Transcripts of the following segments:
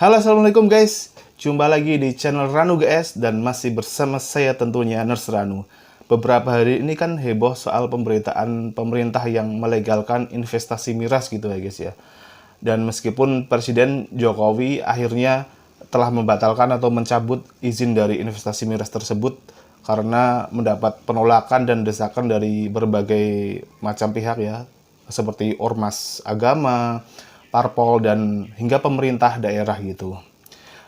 Halo, assalamualaikum guys. Jumpa lagi di channel Ranu GS dan masih bersama saya tentunya Nurse Ranu. Beberapa hari ini kan heboh soal pemberitaan pemerintah yang melegalkan investasi miras gitu ya guys ya. Dan meskipun Presiden Jokowi akhirnya telah membatalkan atau mencabut izin dari investasi miras tersebut karena mendapat penolakan dan desakan dari berbagai macam pihak ya, seperti ormas agama, parpol, dan hingga pemerintah daerah gitu.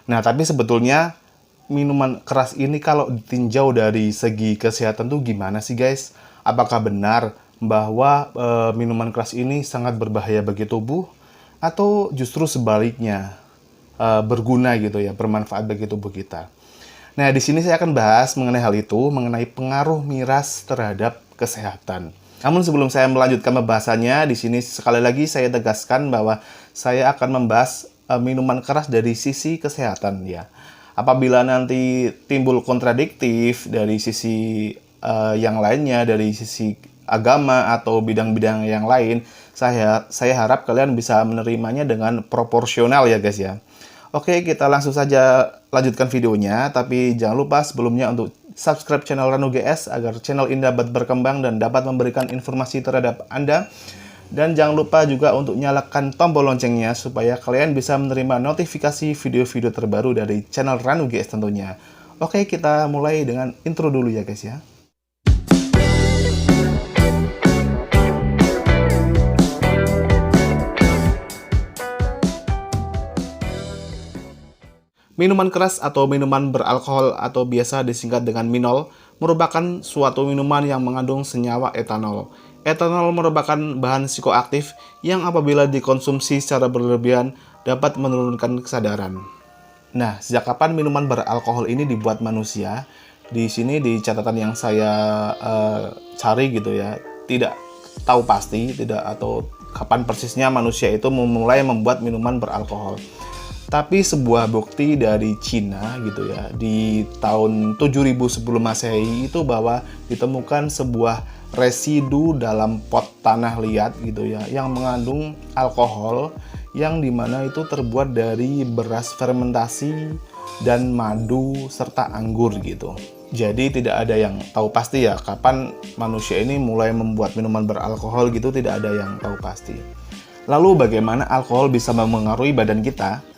Nah, tapi sebetulnya minuman keras ini kalau ditinjau dari segi kesehatan tuh gimana sih guys? Apakah benar bahwa minuman keras ini sangat berbahaya bagi tubuh? Atau justru sebaliknya berguna gitu ya, bermanfaat bagi tubuh kita? Nah, di sini saya akan bahas mengenai hal itu, mengenai pengaruh miras terhadap kesehatan. Namun sebelum saya melanjutkan pembahasannya, di sini sekali lagi saya tegaskan bahwa saya akan membahas minuman keras dari sisi kesehatan ya. Apabila nanti timbul kontradiktif dari sisi yang lainnya, dari sisi agama atau bidang-bidang yang lain, saya harap kalian bisa menerimanya dengan proporsional ya guys ya. Oke, kita langsung saja lanjutkan videonya, tapi jangan lupa sebelumnya untuk subscribe channel Ranu GS agar channel ini dapat berkembang dan dapat memberikan informasi terhadap Anda. Dan jangan lupa juga untuk nyalakan tombol loncengnya supaya kalian bisa menerima notifikasi video-video terbaru dari channel Ranu GS tentunya. Oke, kita mulai dengan intro dulu ya guys ya. Minuman keras atau minuman beralkohol atau biasa disingkat dengan minol merupakan suatu minuman yang mengandung senyawa etanol. Etanol merupakan bahan psikoaktif yang apabila dikonsumsi secara berlebihan dapat menurunkan kesadaran. Nah, sejak kapan minuman beralkohol ini dibuat manusia? Di sini di catatan yang saya cari gitu ya, tidak tahu pasti atau kapan persisnya manusia itu memulai membuat minuman beralkohol. Tapi sebuah bukti dari Cina gitu ya, di tahun 7000 sebelum Masehi itu bahwa ditemukan sebuah residu dalam pot tanah liat gitu ya, yang mengandung alkohol yang dimana itu terbuat dari beras fermentasi dan madu serta anggur gitu. Jadi tidak ada yang tahu pasti ya kapan manusia ini mulai membuat minuman beralkohol gitu, tidak ada yang tahu pasti. Lalu bagaimana alkohol bisa mempengaruhi badan kita?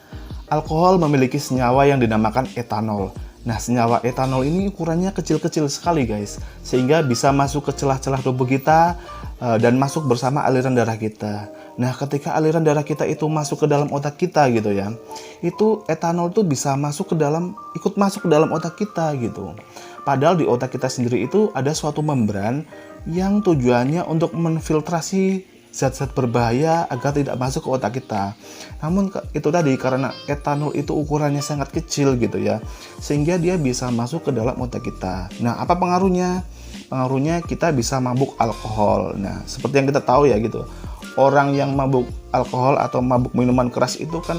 Alkohol memiliki senyawa yang dinamakan etanol. Nah, senyawa etanol ini ukurannya kecil-kecil sekali guys, sehingga bisa masuk ke celah-celah tubuh kita dan masuk bersama aliran darah kita. Nah, ketika aliran darah kita itu masuk ke dalam otak kita gitu ya, itu etanol tuh bisa ikut masuk ke dalam otak kita gitu. Padahal di otak kita sendiri itu ada suatu membran yang tujuannya untuk menfiltrasi zat-zat berbahaya agar tidak masuk ke otak kita. Namun itu tadi, karena etanol itu ukurannya sangat kecil gitu ya, sehingga dia bisa masuk ke dalam otak kita. Nah, apa pengaruhnya? Pengaruhnya kita bisa mabuk alkohol. Nah, seperti yang kita tahu ya gitu, orang yang mabuk alkohol atau mabuk minuman keras itu kan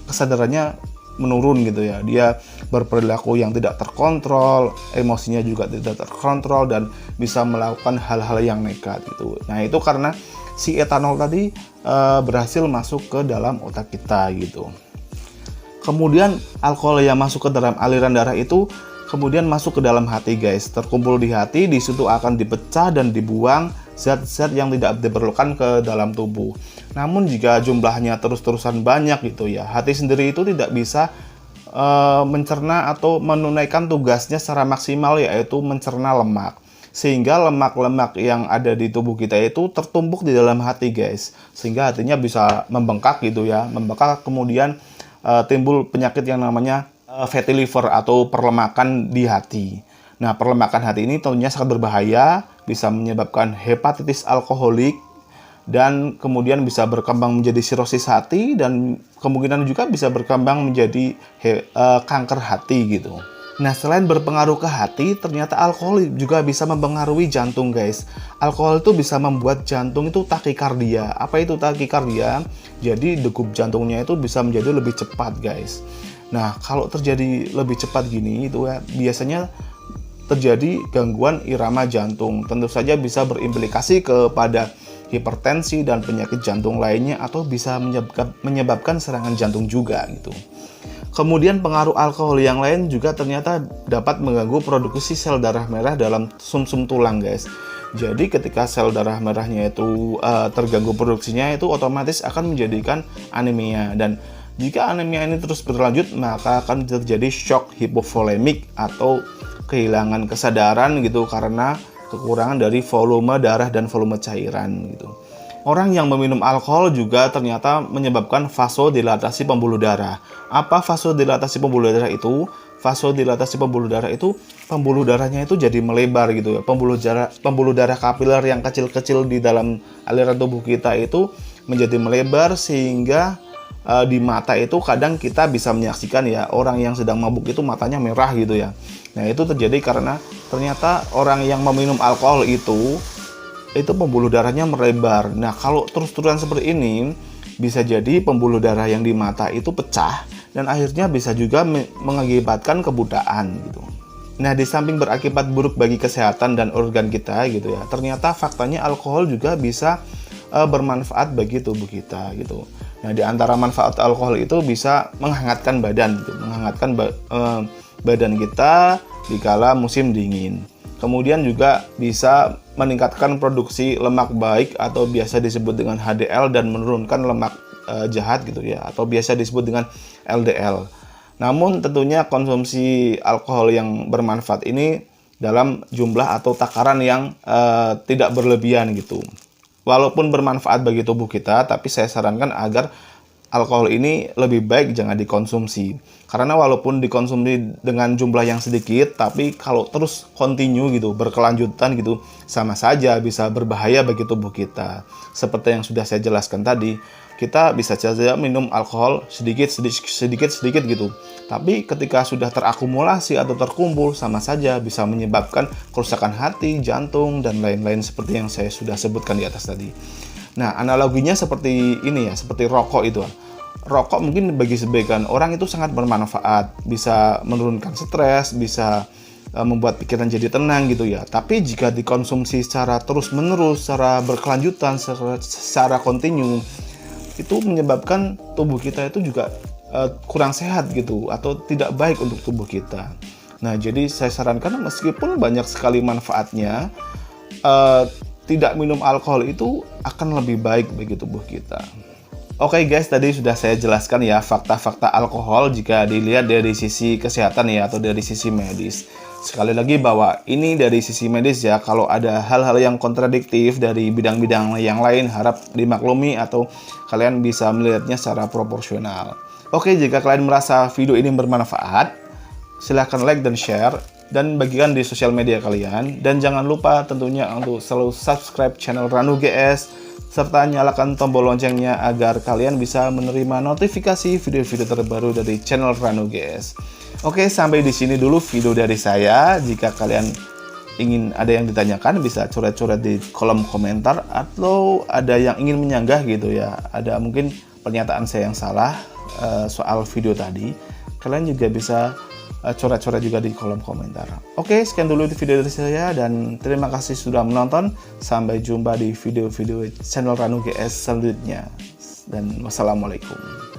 kesadarannya menurun gitu ya. Dia berperilaku yang tidak terkontrol, emosinya juga tidak terkontrol, dan bisa melakukan hal-hal yang nekat gitu. Nah, itu karena si etanol tadi berhasil masuk ke dalam otak kita gitu. Kemudian alkohol yang masuk ke dalam aliran darah itu kemudian masuk ke dalam hati guys, terkumpul di hati, di situ akan dipecah dan dibuang zat-zat yang tidak diperlukan ke dalam tubuh. Namun jika jumlahnya terus-terusan banyak gitu ya, hati sendiri itu tidak bisa mencerna atau menunaikan tugasnya secara maksimal, yaitu mencerna lemak. Sehingga lemak-lemak yang ada di tubuh kita itu tertumpuk di dalam hati guys, sehingga hatinya bisa membengkak gitu ya, membengkak, kemudian timbul penyakit yang namanya fatty liver atau perlemakan di hati. Nah, perlemakan hati ini tentunya sangat berbahaya, bisa menyebabkan hepatitis alkoholik, dan kemudian bisa berkembang menjadi sirosis hati, dan kemungkinan juga bisa berkembang menjadi kanker hati gitu. Nah, selain berpengaruh ke hati, ternyata alkohol juga bisa mempengaruhi jantung guys. Alkohol itu bisa membuat jantung itu takikardia. Apa itu takikardia? Jadi degup jantungnya itu bisa menjadi lebih cepat guys. Nah, kalau terjadi lebih cepat gini itu ya, biasanya terjadi gangguan irama jantung. Tentu saja bisa berimplikasi kepada hipertensi, dan penyakit jantung lainnya, atau bisa menyebabkan serangan jantung juga gitu. Kemudian pengaruh alkohol yang lain juga ternyata dapat mengganggu produksi sel darah merah dalam sumsum tulang, guys. Jadi ketika sel darah merahnya itu terganggu produksinya, itu otomatis akan menjadikan anemia, dan jika anemia ini terus berlanjut maka akan terjadi shock hipovolemik atau kehilangan kesadaran gitu karena kekurangan dari volume darah dan volume cairan gitu. Orang yang meminum alkohol juga ternyata menyebabkan vasodilatasi pembuluh darah. Apa vasodilatasi pembuluh darah itu? Vasodilatasi pembuluh darah itu pembuluh darahnya itu jadi melebar gitu ya. Pembuluh darah kapiler yang kecil-kecil di dalam aliran tubuh kita itu menjadi melebar sehingga di mata itu kadang kita bisa menyaksikan ya orang yang sedang mabuk itu matanya merah gitu ya. Nah, itu terjadi karena ternyata orang yang meminum alkohol itu pembuluh darahnya melebar. Nah, kalau terus-terusan seperti ini, bisa jadi pembuluh darah yang di mata itu pecah dan akhirnya bisa juga mengakibatkan kebutaan gitu. Nah, di samping berakibat buruk bagi kesehatan dan organ kita gitu ya, ternyata faktanya alkohol juga bisa bermanfaat bagi tubuh kita gitu. Nah, di antara manfaat alkohol itu bisa menghangatkan badan gitu, menghangatkan badan kita dikala musim dingin. Kemudian juga bisa meningkatkan produksi lemak baik atau biasa disebut dengan HDL dan menurunkan lemak jahat gitu ya, atau biasa disebut dengan LDL. Namun tentunya konsumsi alkohol yang bermanfaat ini dalam jumlah atau takaran yang tidak berlebihan gitu. Walaupun bermanfaat bagi tubuh kita, tapi saya sarankan agar alkohol ini lebih baik jangan dikonsumsi. Karena walaupun dikonsumsi dengan jumlah yang sedikit, tapi kalau terus continue gitu, berkelanjutan gitu, sama saja bisa berbahaya bagi tubuh kita. Seperti yang sudah saya jelaskan tadi, kita bisa saja minum alkohol sedikit gitu. Tapi ketika sudah terakumulasi atau terkumpul, sama saja bisa menyebabkan kerusakan hati, jantung, dan lain-lain seperti yang saya sudah sebutkan di atas tadi. Nah, analoginya seperti ini ya, seperti rokok itu. Rokok mungkin bagi sebagian orang itu sangat bermanfaat, bisa menurunkan stres, bisa membuat pikiran jadi tenang gitu ya. Tapi jika dikonsumsi secara terus-menerus, secara berkelanjutan, secara kontinu, itu menyebabkan tubuh kita itu juga kurang sehat gitu, atau tidak baik untuk tubuh kita. Nah, jadi saya sarankan meskipun banyak sekali manfaatnya, tidak minum alkohol itu akan lebih baik bagi tubuh kita. Oke guys, tadi sudah saya jelaskan ya fakta-fakta alkohol jika dilihat dari sisi kesehatan ya, atau dari sisi medis. Sekali lagi bahwa ini dari sisi medis ya, kalau ada hal-hal yang kontradiktif dari bidang-bidang yang lain harap dimaklumi atau kalian bisa melihatnya secara proporsional. Oke, jika kalian merasa video ini bermanfaat, silahkan like dan share, dan bagikan di sosial media kalian. Dan jangan lupa tentunya untuk selalu subscribe channel Ranu GS, serta nyalakan tombol loncengnya agar kalian bisa menerima notifikasi video-video terbaru dari channel Ranu GS. Oke, sampai di sini dulu video dari saya. Jika kalian ingin ada yang ditanyakan, bisa coret-coret di kolom komentar, atau ada yang ingin menyanggah gitu ya, ada mungkin pernyataan saya yang salah soal video tadi, kalian juga bisa coret-coret juga di kolom komentar. Oke, sekian dulu video dari saya, dan terima kasih sudah menonton. Sampai jumpa di video-video channel Ranu GS selanjutnya, dan wassalamualaikum.